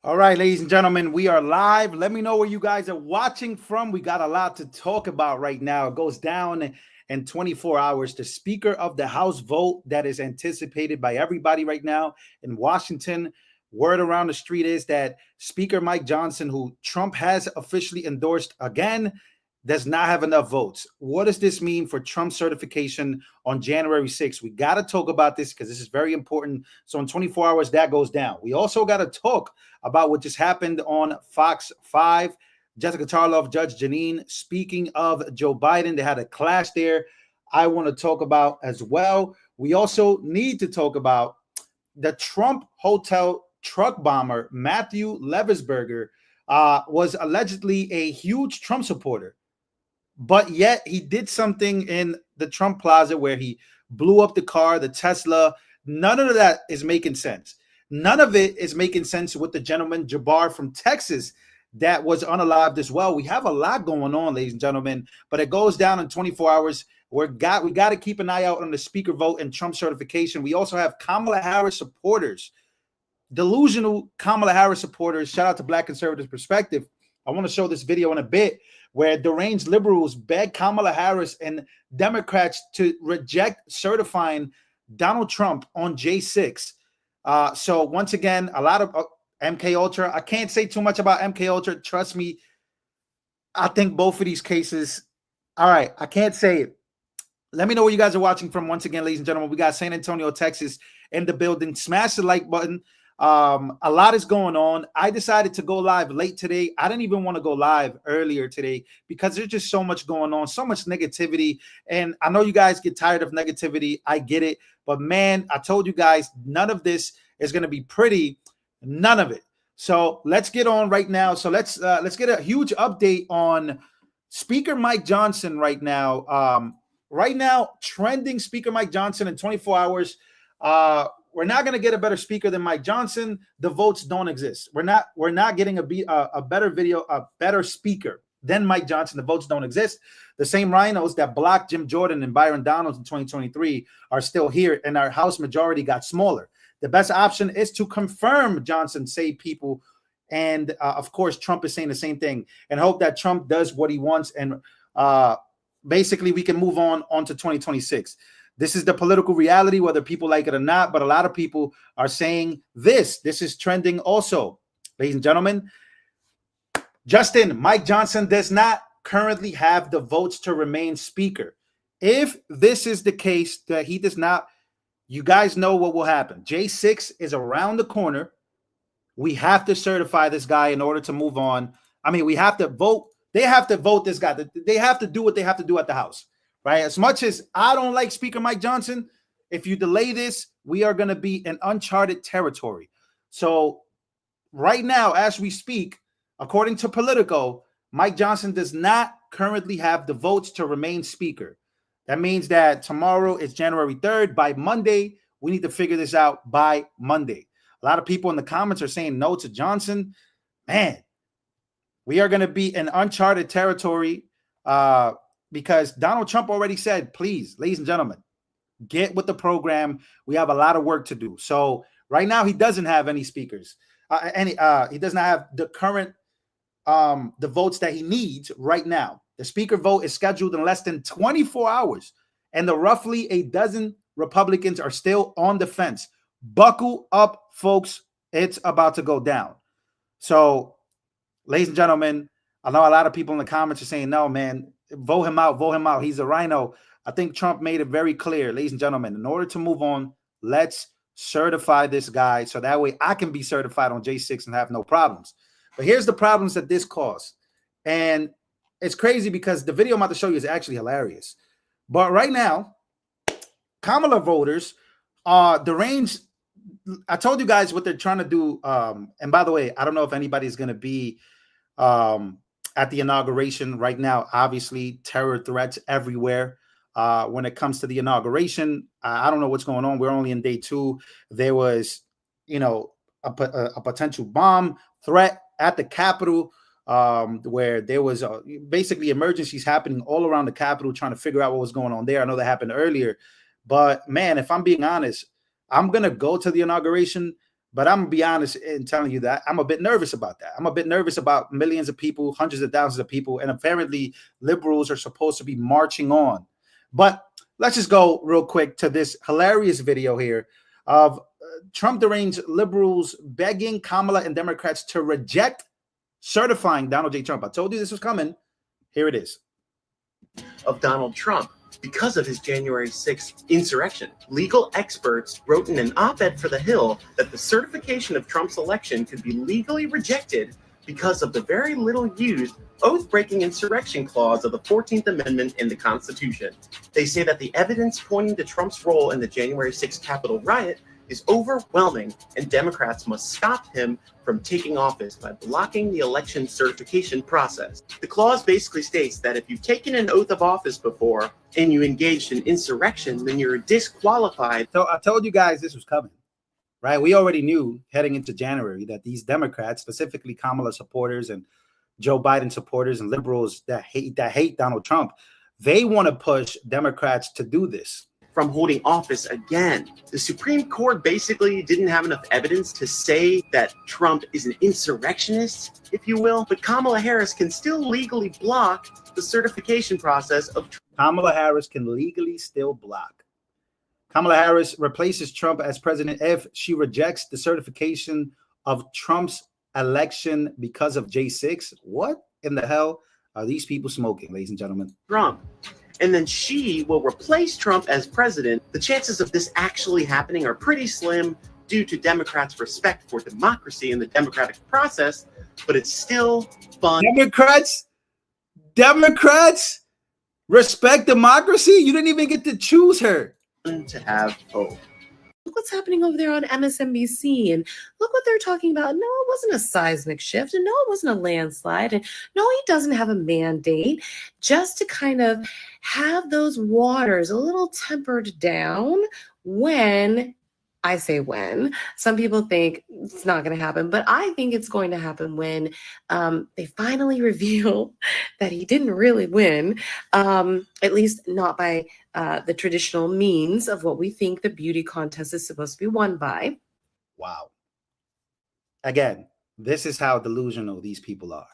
All right, ladies and gentlemen, we are live. Let me know where you guys are watching from. We got a lot to talk about right now. It goes down in 24 hours. The Speaker of the House vote that is anticipated by everybody right now in Washington. Word around the street is that Speaker Mike Johnson, who Trump has officially endorsed again, does not have enough votes. What does this mean for Trump's certification on January 6th? We got to talk about this because this is very important. So in 24 hours, that goes down. We also got to talk about what just happened on Fox 5. Jessica Tarlov, Judge Janine. Speaking of Joe Biden, they had a clash there. I want to talk about as well. We also need to talk about the Trump hotel truck bomber, Matthew Levisberger, was allegedly a huge Trump supporter. But yet he did something in the Trump Plaza where he blew up the car, the Tesla. None of that is making sense. None of it is making sense with the gentleman Jabbar from Texas that was unalived as well. We have a lot going on, ladies and gentlemen, but it goes down in 24 hours. We got to keep an eye out on the speaker vote and Trump certification. We also have Kamala Harris supporters, delusional Kamala Harris supporters. Shout out to Black Conservative Perspective. I want to show this video in a bit where deranged liberals beg Kamala Harris and Democrats to reject certifying Donald Trump on J6. So once again, a lot of MK Ultra. I can't say too much about MK Ultra. Trust me. I think both of these cases. All right, I can't say it. Let me know where you guys are watching from. Once again, ladies and gentlemen, we got San Antonio, Texas in the building. Smash the like button. A lot is going on. I decided to go live late today. I didn't even want to go live earlier today because there's just so much going on, so much negativity. And I know you guys get tired of negativity. I get it. But man, I told you guys, none of this is going to be pretty. None of it. So let's get on right now. So let's get a huge update on Speaker Mike Johnson right now. Right now, trending Speaker Mike Johnson in 24 hours. We're not going to get a better speaker than Mike Johnson. The votes don't exist. We're not getting a better video, a better speaker than Mike Johnson. The votes don't exist. The same rhinos that blocked Jim Jordan and Byron Donalds in 2023 are still here, and our House majority got smaller. The best option is to confirm Johnson saved people, and of course, Trump is saying the same thing, and hope that Trump does what he wants, and basically we can move on to 2026. This is the political reality, whether people like it or not, but a lot of people are saying this. This is trending also. Ladies and gentlemen, Justin, Mike Johnson does not currently have the votes to remain speaker. If this is the case that he does not, you guys know what will happen. J6 is around the corner. We have to certify this guy in order to move on. I mean, we have to vote. They have to vote this guy. They have to do what they have to do at the House. Right. As much as I don't like Speaker Mike Johnson, if you delay this, we are going to be in uncharted territory. So right now, as we speak, according to Politico, Mike Johnson does not currently have the votes to remain speaker. That means that tomorrow is January 3rd. By Monday, we need to figure this out by Monday. A lot of people in the comments are saying no to Johnson. Man, we are going to be in uncharted territory. Because Donald Trump already said, please, ladies and gentlemen, get with the program. We have a lot of work to do. So right now, he doesn't have any speakers. He does not have the current the votes that he needs right now. The speaker vote is scheduled in less than 24 hours. And the roughly a dozen Republicans are still on the fence. Buckle up, folks. It's about to go down. So, ladies and gentlemen, I know a lot of people in the comments are saying, no, man, vote him out, vote him out. He's a rhino. I think Trump made it very clear, ladies and gentlemen, in order to move on, let's certify this guy so that way I can be certified on J6 and have no problems. But here's the problems that this caused. And it's crazy because the video I'm about to show you is actually hilarious. But right now, Kamala voters are deranged. I told you guys what they're trying to do. And by the way, I don't know if anybody's going to be at the inauguration right now. Obviously, terror threats everywhere. When it comes to the inauguration, I don't know what's going on. We're only in day 2. There was, a potential bomb threat at the Capitol, where there was basically emergencies happening all around the Capitol, trying to figure out what was going on there. I know that happened earlier, but man, if I'm being honest, I'm gonna go to the inauguration, But I'm gonna be honest in telling you that I'm a bit nervous about that. I'm a bit nervous about millions of people, hundreds of thousands of people, and apparently liberals are supposed to be marching on. But let's just go real quick to this hilarious video here of Trump deranged liberals begging Kamala and Democrats to reject certifying Donald J. Trump. I told you this was coming. Here it is. Of Donald Trump because of his January 6th insurrection. Legal experts wrote in an op-ed for The Hill that the certification of Trump's election could be legally rejected because of the very little used oath-breaking insurrection clause of the 14th Amendment in the Constitution. They say that the evidence pointing to Trump's role in the January 6th Capitol riot is overwhelming, and Democrats must stop him from taking office by blocking the election certification process. The clause basically states that if you've taken an oath of office before and you engaged in insurrection, then you're disqualified. So I told you guys this was coming, right? We already knew heading into January that these Democrats, specifically Kamala supporters and Joe Biden supporters and liberals that hate Donald Trump, they want to push Democrats to do this. From holding office again. The Supreme Court basically didn't have enough evidence to say that Trump is an insurrectionist, if you will, but Kamala Harris can still legally block the certification process of Trump. Kamala Harris can legally still block. Kamala Harris replaces Trump as president if she rejects the certification of Trump's election because of J6. What in the hell are these people smoking, ladies and gentlemen? Trump. And then she will replace Trump as president. The chances of this actually happening are pretty slim due to Democrats' respect for democracy and the democratic process, but it's still fun. Democrats respect democracy? You didn't even get to choose her. To have hope. Look what's happening over there on MSNBC, and look what they're talking about. No, it wasn't a seismic shift, and no, it wasn't a landslide, and no, he doesn't have a mandate. Just to kind of have those waters a little tempered down when, I say when, some people think it's not going to happen, but I think it's going to happen when they finally reveal that he didn't really win, at least not by the traditional means of what we think the beauty contest is supposed to be won by. Wow. Again, this is how delusional these people are.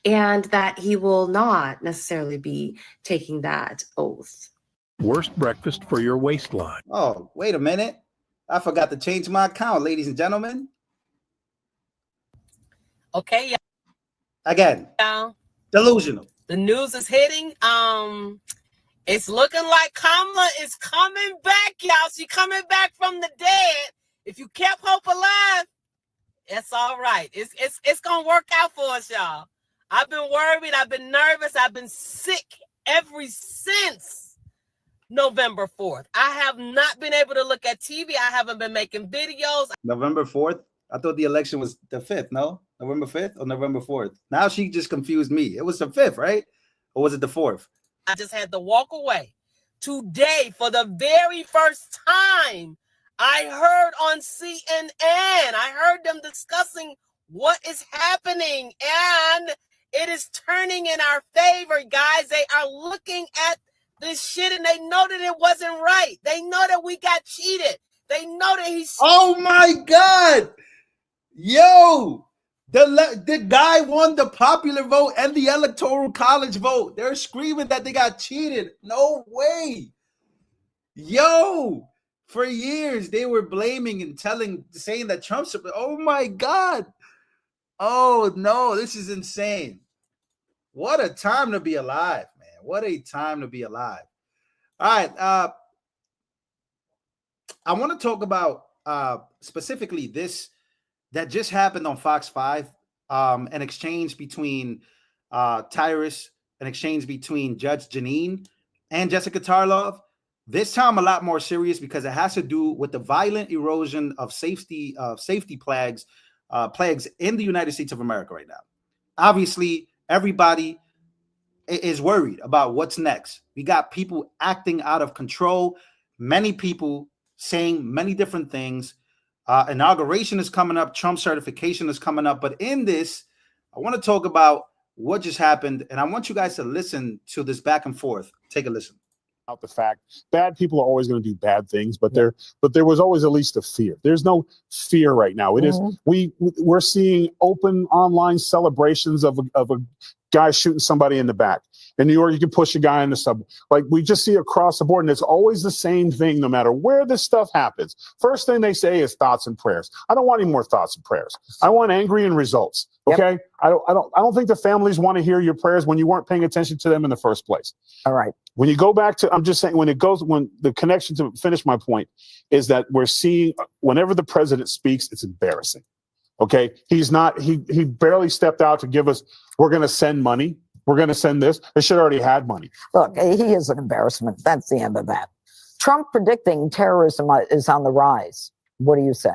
And that he will not necessarily be taking that oath. Worst breakfast for your waistline. Oh, wait a minute. I forgot to change my account, ladies and gentlemen. Okay, Again, y'all. delusional. The news is hitting. It's looking like Kamala is coming back, y'all. She's coming back from the dead. If you kept hope alive, it's all right. It's gonna work out for us, y'all. I've been worried. I've been nervous. I've been sick ever since November 4th. I have not been able to look at TV. I haven't been making videos. November 4th? I thought the election was the 5th, no? November 5th or November 4th? Now she just confused me. It was the 5th, right? Or was it the 4th? I just had to walk away. Today, for the very first time, I heard on CNN, I heard them discussing what is happening, and it is turning in our favor, guys. They are looking at this shit, and they know that it wasn't right. They know that we got cheated. They know that he's... Oh, my God! Yo! The guy won the popular vote and the electoral college vote. They're screaming that they got cheated. No way. Yo! For years, they were blaming and saying that Trump's... Oh, my God. Oh, no. This is insane. What a time to be alive, man. What a time to be alive. All right. I want to talk about specifically this that just happened on Fox 5, an exchange between Tyrus, an exchange between Judge Janine and Jessica Tarlov. This time a lot more serious because it has to do with the violent erosion of safety plagues in the United States of America right now. Obviously, everybody is worried about what's next. We got people acting out of control, many people saying many different things. Inauguration is coming up, Trump certification is coming up. But in this, I want to talk about what just happened, and I want you guys to listen to this back and forth. Take a listen. the fact bad people are always going to do bad things, but there was always at least a fear. There's no fear right now. It is we're seeing open online celebrations of a guy shooting somebody in the back. In New York, you can push a guy in the subway. Like, we just see across the board, and it's always the same thing no matter where this stuff happens. First thing they say is thoughts and prayers. I don't want any more thoughts and prayers. I want angry and results. Okay? Yep. I don't think the families want to hear your prayers when you weren't paying attention to them in the first place. All right. When you go back to, I'm just saying, when the connection, to finish my point, is that we're seeing, whenever the president speaks, it's embarrassing. Okay? He barely stepped out to give us, we're going to send money. We're going to send this. They should already had money. Look, he is an embarrassment. That's the end of that. Trump predicting terrorism is on the rise. What do you say?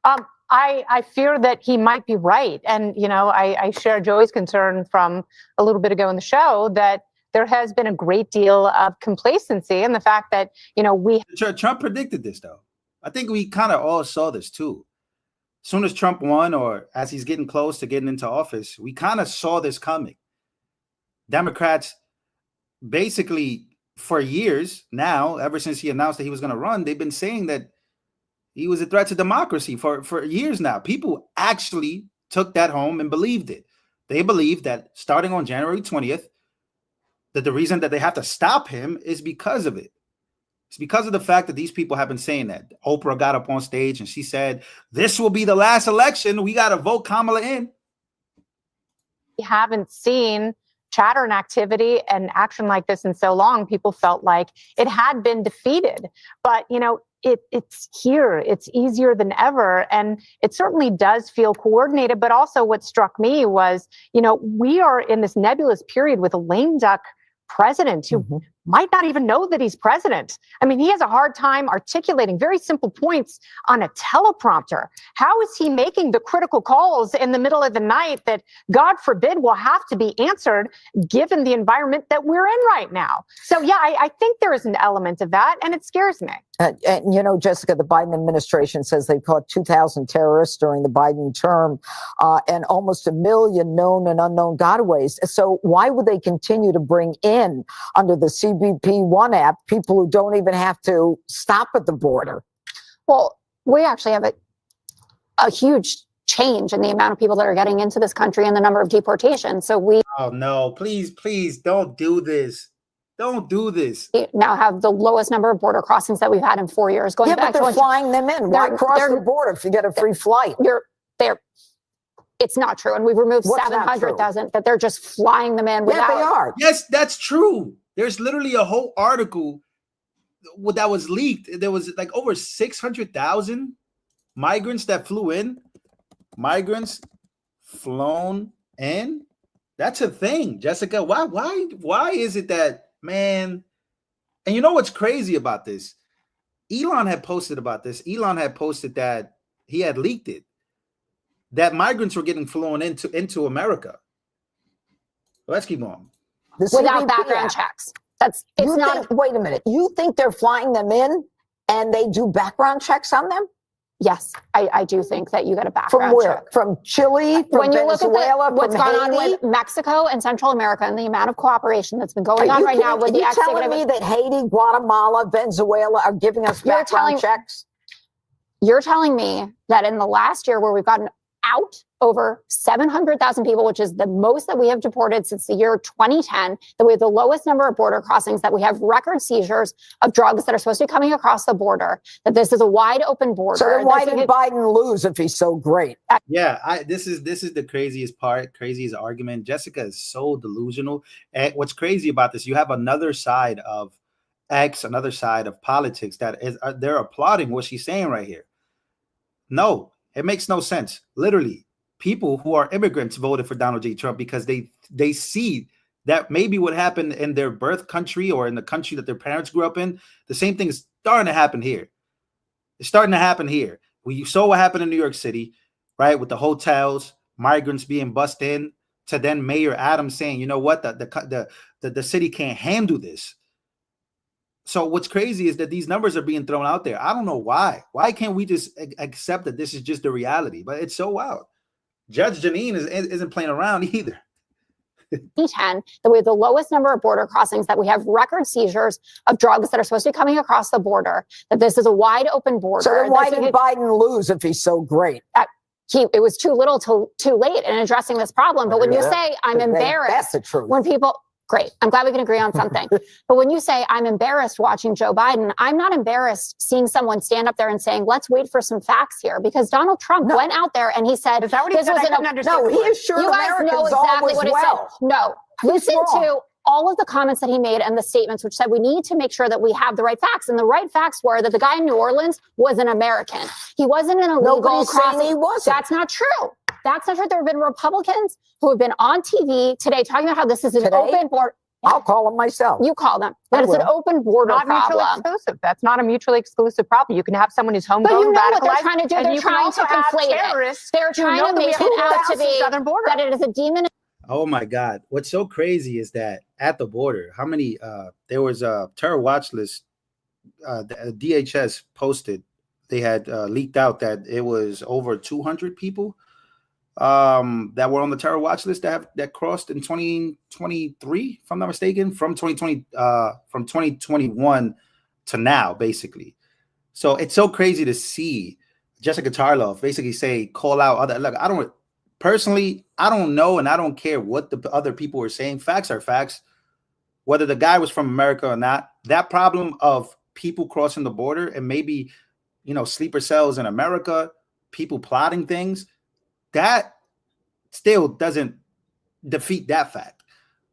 I fear that he might be right. And, I share Joey's concern from a little bit ago in the show that there has been a great deal of complacency, and the fact that, Trump predicted this, though. I think we kind of all saw this, too. As soon as Trump won, or as he's getting close to getting into office, we kind of saw this coming. Democrats, basically for years now, ever since he announced that he was going to run, they've been saying that he was a threat to democracy for years now. People actually took that home and believed it. They believed that starting on January 20th, that the reason that they have to stop him is because of it. It's because of the fact that these people have been saying that. Oprah got up on stage and she said, this will be the last election. We got to vote Kamala in. We haven't seen chatter and activity and action like this in so long. People felt like it had been defeated, but it's here. It's easier than ever, and it certainly does feel coordinated. But also, what struck me was, we are in this nebulous period with a lame duck president who might not even know that he's president. I mean, he has a hard time articulating very simple points on a teleprompter. How is he making the critical calls in the middle of the night that, God forbid, will have to be answered given the environment that we're in right now? So, yeah, I think there is an element of that, and it scares me. And, Jessica, the Biden administration says they caught 2,000 terrorists during the Biden term and almost 1 million known and unknown gotaways. So why would they continue to bring in, under the CBP-1 app, people who don't even have to stop at the border? Well, we actually have a huge change in the amount of people that are getting into this country and the number of deportations. So we Oh, no, please don't do this. Don't do this. now have the lowest number of border crossings that we've had in 4 years. Going Yeah, back but they're to flying them in. Why cross the border if you get a free flight? It's not true. And we've removed What's not 700,000 that they're just flying them in without. Yeah, they are. Yes, that's true. There's literally a whole article that was leaked. There was like over 600,000 migrants that flew in. Migrants flown in. That's a thing, Jessica. Why is it that, man? And you know what's crazy about this? Elon had posted about this. Elon had posted that he had leaked it, that migrants were getting flown into America. Let's keep going. Without background checks. Wait a minute. You think they're flying them in and they do background checks on them? Yes, I do think that you get a background From where? check. From Chile? From When you Venezuela? look at what's from gone on Haiti? with Mexico and Central America and the amount of cooperation that's been going on right now with the activity. Are you telling me that Haiti, Guatemala, Venezuela are giving us background checks? You're telling me that in the last year, where we've gotten out over 700,000 people, which is the most that we have deported since the year 2010, that we have the lowest number of border crossings, that we have record seizures of drugs that are supposed to be coming across the border, that this is a wide open border. So then why did Biden lose if he's so great? Yeah, this is the craziest part, craziest argument. Jessica is so delusional. And what's crazy about this, you have another side of X, another side of politics that is they're applauding what she's saying right here. No, it makes no sense. Literally, people who are immigrants voted for Donald J. Trump because they see that maybe what happened in their birth country or in the country that their parents grew up in, the same thing is starting to happen here. It's starting to happen here. We saw what happened in New York City, right? With the hotels, migrants being bussed in, to then Mayor Adams saying, you know what, the city can't handle this. So what's crazy is that these numbers are being thrown out there. I don't know why. Why can't we just accept that this is just the reality? But it's so wild. Judge Janine isn't playing around either. 2010, that we have the lowest number of border crossings, that we have record seizures of drugs that are supposed to be coming across the border, that this is a wide open border. So then why did Biden lose if he's so great? It was too little too late in addressing this problem. But when you say I'm embarrassed, that's the truth. when people, great, I'm glad we can agree on something. But when you say I'm embarrassed watching Joe Biden, I'm not embarrassed seeing someone stand up there and saying, let's wait for some facts here, because Donald Trump went out there and he said, Is that what he said? I couldn't understand. No, he assured you guys know Americans exactly all was what he well. said. No, listen to all of the comments that he made and the statements, which said we need to make sure that we have the right facts. And the right facts were that the guy in New Orleans was an American. He wasn't an illegal Nobody's crossing. saying he wasn't. That's not true. That's not true. There have been Republicans who have been on TV today talking about how this is an open border. I'll call them myself. You call them. That it's an open border Not mutually problem. exclusive. That's not a mutually exclusive problem. You can have someone who's homegrown, But you know what they're radicalized, trying to do? and They're you can trying also to have conflate it. terrorists They're who trying know to that we make have it out to the be southern border. that it is a demon. Oh my God. What's so crazy is that at the border, how many there was a terror watch list the DHS posted. They had leaked out that it was over 200 people that were on the terror watch list that crossed in 2023, if I'm not mistaken, from 2021 to now, basically. So it's so crazy to see Jessica Tarloff basically say, call out other. Look, I don't know, and I don't care what the other people are saying. Facts are facts. Whether the guy was from America or not, that problem of people crossing the border and maybe, sleeper cells in America, people plotting things, that still doesn't defeat that fact.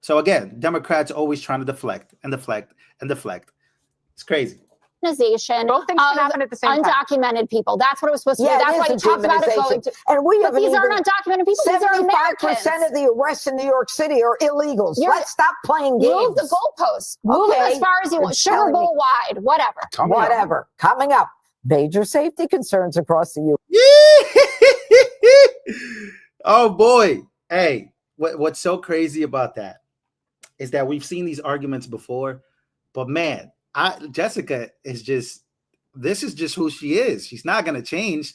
So again, Democrats always trying to deflect and deflect and deflect. It's crazy. Demonization Both things can happen at the same time. Undocumented people. That's what it was supposed to be. That's why you talked about it going to. And we have these aren't undocumented people. These are Americans. 75% of the arrests in New York City are illegals. Let's stop playing games. Move the goalposts. Move it as far as you want. Super Bowl wide. Whatever. Whatever. Coming up. Major safety concerns across the U.S. Oh boy. Hey, what's so crazy about that is that we've seen these arguments before, but man, Jessica is this is just who she is. She's not going to change.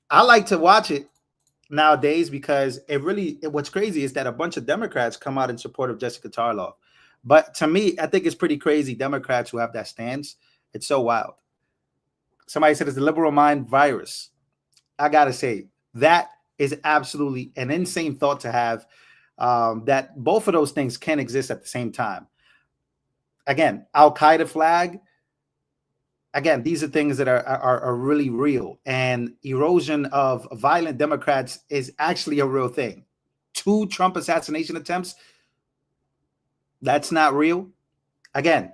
I like to watch it nowadays because what's crazy is that a bunch of Democrats come out in support of Jessica Tarloff. But to me, I think it's pretty crazy. Democrats who have that stance. It's so wild. Somebody said it's the liberal mind virus. I got to say, that is absolutely an insane thought to have, that both of those things can exist at the same time. Again, Al-Qaeda flag. Again, these are things that are really real. And erosion of violent Democrats is actually a real thing. 2 Trump assassination attempts, that's not real. Again,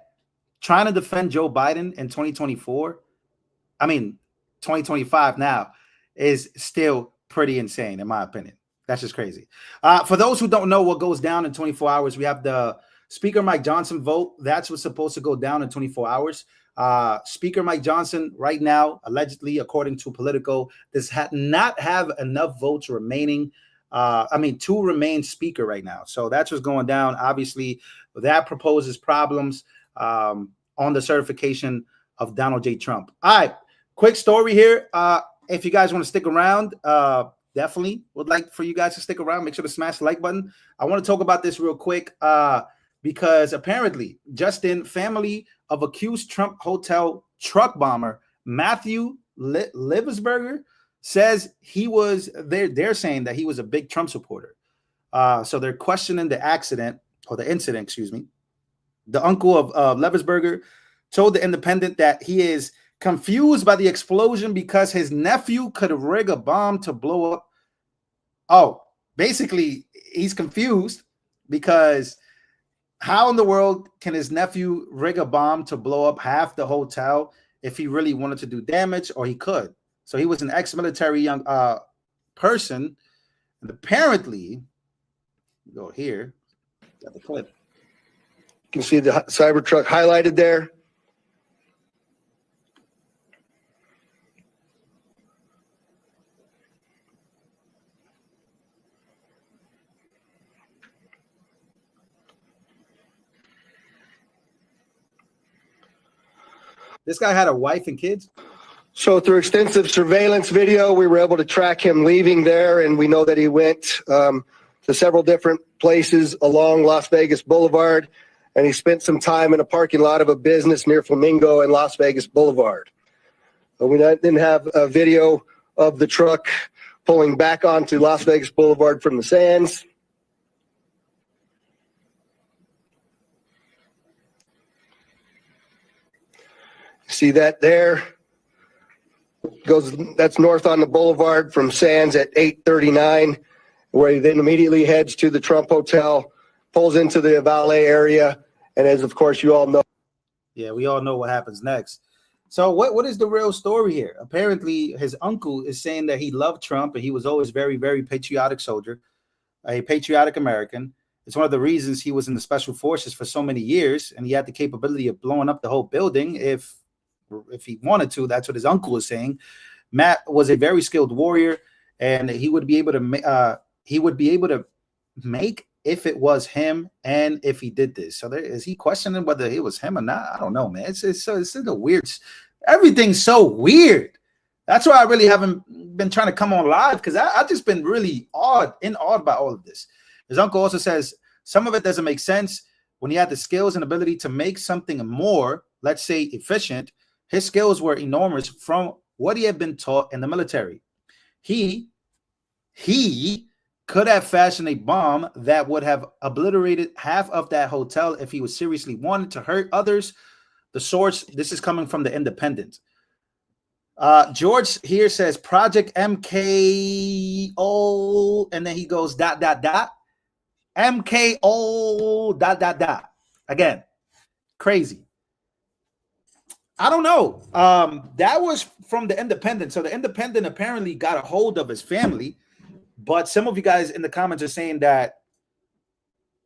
trying to defend Joe Biden in 2025 now is still pretty insane, in my opinion. That's just crazy. For those who don't know what goes down in 24 hours, we have the Speaker Mike Johnson vote. That's what's supposed to go down in 24 hours. Speaker Mike Johnson right now, allegedly, according to Politico, does not have enough votes remaining. To remain speaker right now. So that's what's going down. Obviously, that proposes problems on the certification of Donald J. Trump. All right, quick story here. If you guys want to stick around, definitely would like for you guys to stick around. Make sure to smash the like button. I want to talk about this real quick. Because apparently, Justin, family of accused Trump hotel truck bomber Matthew Livesberger, says he was there. They're saying that he was a big Trump supporter. So they're questioning the incident. The uncle of Livesberger told the Independent that he is confused by the explosion because his nephew could rig a bomb to blow up. Oh, basically, he's confused because how in the world can his nephew rig a bomb to blow up half the hotel if he really wanted to do damage, or he could? So he was an ex-military young person, and apparently, go here, got the clip. You can see the Cybertruck highlighted there. This guy had a wife and kids. So through extensive surveillance video, we were able to track him leaving there, and we know that he went to to several different places along Las Vegas Boulevard, and he spent some time in a parking lot of a business near Flamingo and Las Vegas Boulevard. We then have a video of the truck pulling back onto Las Vegas Boulevard from the Sands. See that there? That's north on the boulevard from Sands at 8:39, where he then immediately heads to the Trump Hotel, pulls into the valet area, and as of course you all know. Yeah, we all know what happens next. So what is the real story here? Apparently, his uncle is saying that he loved Trump and he was always very, very patriotic soldier, a patriotic American. It's one of the reasons he was in the special forces for so many years, and he had the capability of blowing up the whole building if he wanted to. That's what his uncle is saying. Matt was a very skilled warrior, and he would be able to make if it was him and if he did this. So is he questioning whether it was him or not? I don't know, man. It's a weird. Everything's so weird. That's why I really haven't been trying to come on live, because I've just been really awed by all of this. His uncle also says some of it doesn't make sense. When he had the skills and ability to make something more, let's say, efficient, his skills were enormous from what he had been taught in the military. He could have fashioned a bomb that would have obliterated half of that hotel if he was seriously wanted to hurt others. The source, this is coming from the Independent. George here says Project MKO, and then he goes ... MKO ... Again, crazy. I don't know. That was from the Independent. So the Independent apparently got a hold of his family, but some of you guys in the comments are saying that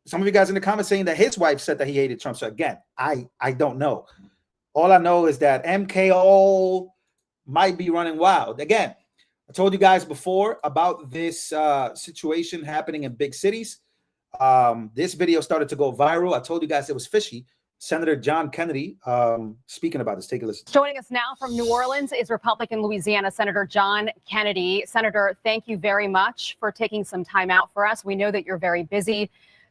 his wife said that he hated Trump. So again, I don't know. All I know is that MKO might be running wild. Again, I told you guys before about this situation happening in big cities. This video started to go viral. I told you guys it was fishy. Senator John Kennedy speaking about this. Take a listen. Joining us now from New Orleans is Republican Louisiana Senator John Kennedy. Senator, thank you very much for taking some time out for us. We know that you're very busy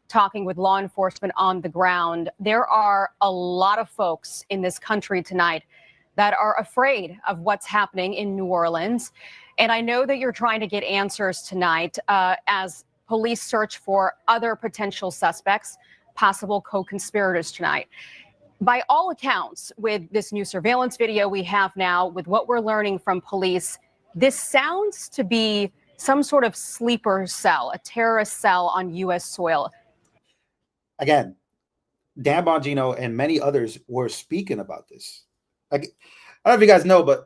talking with law enforcement on the ground. There are a lot of folks in this country tonight that are afraid of what's happening in New Orleans. And I know that you're trying to get answers tonight as police search for other potential suspects, possible co-conspirators tonight. By all accounts, with this new surveillance video we have now, with what we're learning from police, this sounds to be some sort of sleeper cell, a terrorist cell on U.S. soil. Again, Dan Bongino and many others were speaking about this. Like, I don't know if you guys know, but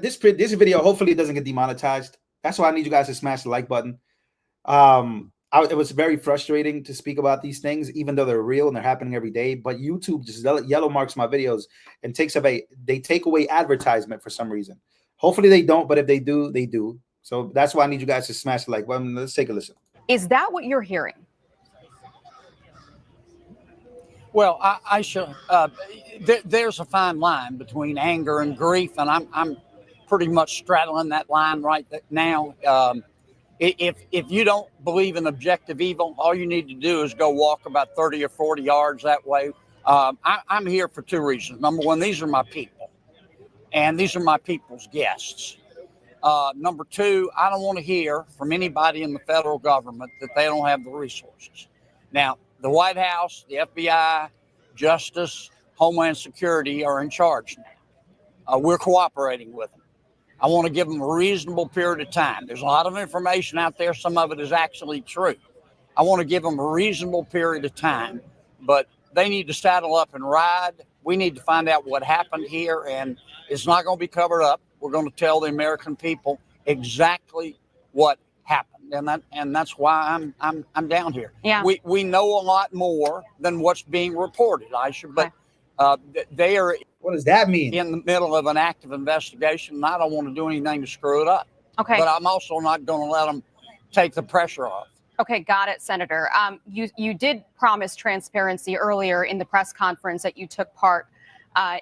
this video hopefully doesn't get demonetized. That's why I need you guys to smash the like button. It was very frustrating to speak about these things, even though they're real and they're happening every day. But YouTube just yellow marks my videos and they take away advertisement for some reason. Hopefully they don't, but if they do, they do. So that's why I need you guys to smash the like button. Let's take a listen. Is that what you're hearing? Well, there's a fine line between anger and grief, and I'm pretty much straddling that line right now. If you don't believe in objective evil, all you need to do is go walk about 30 or 40 yards that way. I'm here for two reasons. Number one, these are my people, and these are my people's guests. Number two, I don't want to hear from anybody in the federal government that they don't have the resources. Now, the White House, the FBI, Justice, Homeland Security are in charge now. We're cooperating with them. I want to give them a reasonable period of time. There's a lot of information out there. Some of it is actually true. I want to give them a reasonable period of time, but they need to saddle up and ride. We need to find out what happened here, and it's not going to be covered up. We're going to tell the American people exactly what happened, and that's why I'm down here. Yeah. We know a lot more than what's being reported, Aisha, but they are. What does that mean? In the middle of an active investigation, and I don't want to do anything to screw it up. Okay. But I'm also not going to let them take the pressure off. Okay, got it, Senator. You did promise transparency earlier in the press conference that you took part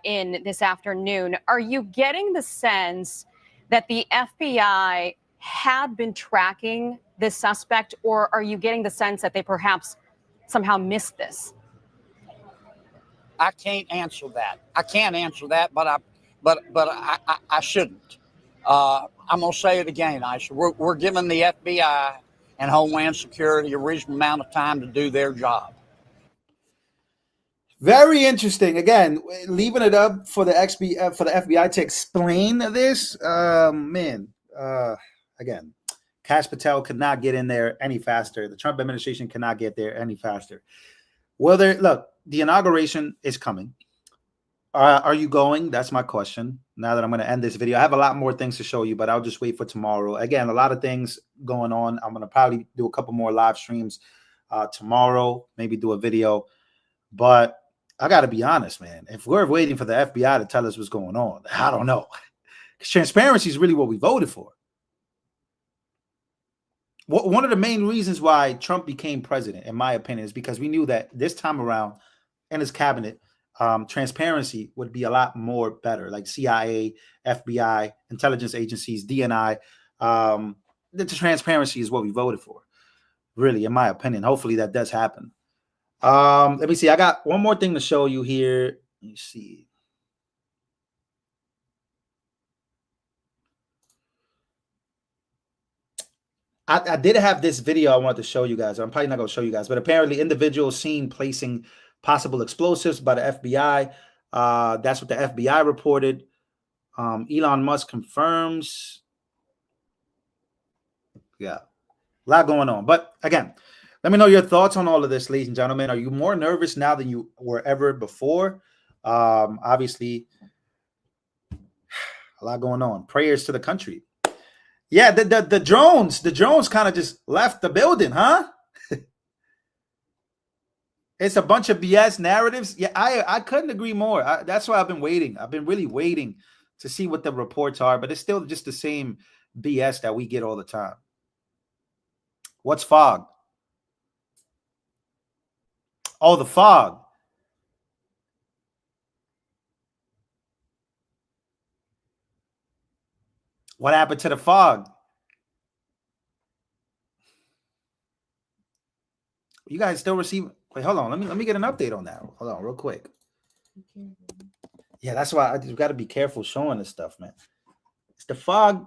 in this afternoon. Are you getting the sense that the FBI had been tracking this suspect, or are you getting the sense that they perhaps somehow missed this? I can't answer that. I can't answer that, but I shouldn't. I'm gonna say it again, Aisha. We're giving the FBI and Homeland Security a reasonable amount of time to do their job. Very interesting. Again, leaving it up for the FBI to explain this. Again, Kash Patel could not get in there any faster. The Trump administration cannot get there any faster. Well, look, the inauguration is coming. Are you going? That's my question. Now that I'm going to end this video, I have a lot more things to show you, but I'll just wait for tomorrow. Again, a lot of things going on. I'm going to probably do a couple more live streams tomorrow, maybe do a video. But I got to be honest, man. If we're waiting for the FBI to tell us what's going on, I don't know. Because transparency is really what we voted for. One of the main reasons why Trump became president, in my opinion, is because we knew that this time around in his cabinet, transparency would be a lot more better, like CIA, FBI, intelligence agencies, DNI. The transparency is what we voted for, really, in my opinion. Hopefully that does happen. Let me see. I got one more thing to show you here. Let me see. I did have this video I wanted to show you guys. I'm probably not going to show you guys, but apparently individuals seen placing possible explosives by the FBI. That's what the FBI reported. Elon Musk confirms. Yeah, a lot going on. But again, let me know your thoughts on all of this, ladies and gentlemen. Are you more nervous now than you were ever before? Obviously, a lot going on. Prayers to the country. Yeah, the drones kind of just left the building, huh? It's a bunch of BS narratives. Yeah, I couldn't agree more. That's why I've been waiting. I've been really waiting to see what the reports are, but it's still just the same BS that we get all the time. What's fog? Oh, the fog. What happened to the fog? You guys still receive? Wait, hold on. Let me get an update on that. Hold on, real quick. Yeah, that's why I've got to be careful showing this stuff, man. Is the fog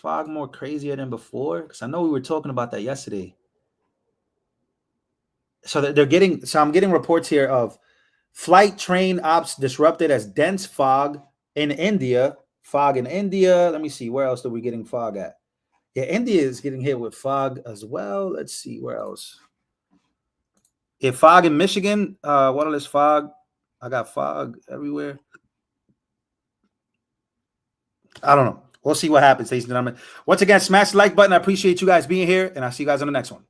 more crazier than before? Because I know we were talking about that yesterday. So I'm getting reports here of flight train ops disrupted as dense fog in India. Fog in India. Let me see. Where else are we getting fog at? Yeah, India is getting hit with fog as well. Let's see where else. Yeah, fog in Michigan. What is fog? I got fog everywhere. I don't know. We'll see what happens, ladies and gentlemen. Once again, smash the like button. I appreciate you guys being here, and I'll see you guys on the next one.